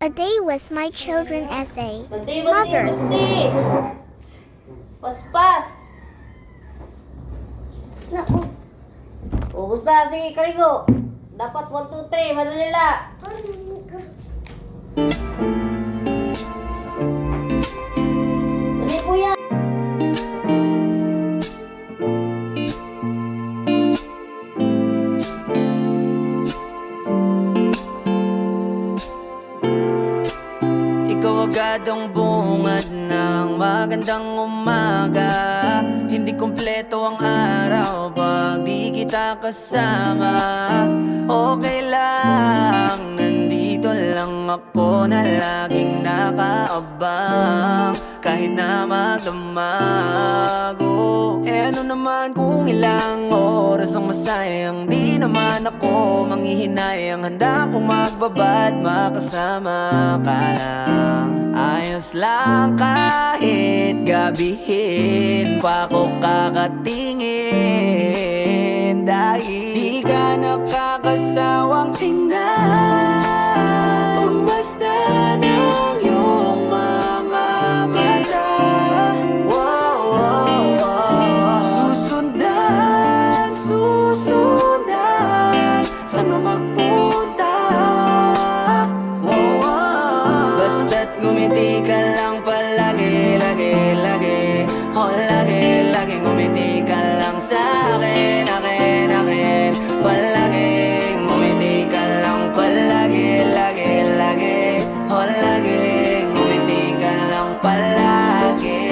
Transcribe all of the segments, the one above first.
A day was my children as a Bunti, bunti, mother. bunti. Paspas. Tapos na po. Ubus na. Sige, Karigo. Dapat 1, 2, 3. Madali la. Dali, kuya. Ikaw agad ang bungad ng magandang umaga. Hindi kompleto ang araw pag di kita kasama. Okay lang, nandito lang ako na laging nakaabang. Kahit na magdamag, ano naman kung ilang oras ang masayang. Di naman ako manghihinayang, handa kong magbabad makasama ka lang. Ayos lang kahit gabihin pa ko kakatingin. Dahil di ka nakakasawang tingnan. Pumasdan ang iyong mga mata. Wow, wow, wow. Susundan, susundan. Saan mo magpunta? Wow, wow. Basta't ngumiti ka lang palagi, lagi, lagi. Oh, lagi, lagi ngumiti ka lang sa'kin, akin, akin. Palagi, ngumiti ka lang palagi, lagi, lagi. Oh, lagi, ngumiti ka lang palagi,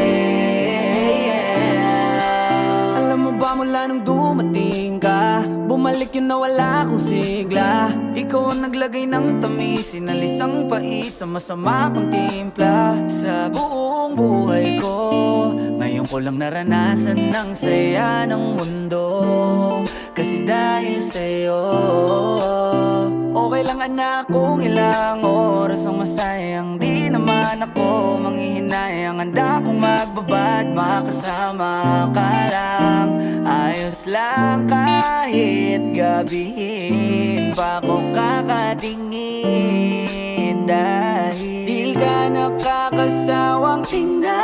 yeah. Alam mo ba mula nung dumating ka, bumalik yun na wala akong sigla. Ikaw ang naglagay ng tamis, sinalis ang pait sa masama kong timpla. Sa buong buhay ko, ngayon ko lang naranasan ng saya ng mundo. Kasi dahil sa'yo, okay lang anak kung ilang oras ang masayang. Di naman ako manghihinayang, handa kong magbabad makasama ka lang. Ayos lang kahit gabihin pa ko kakatingin. Dahil di ka nakakasawang tingnan.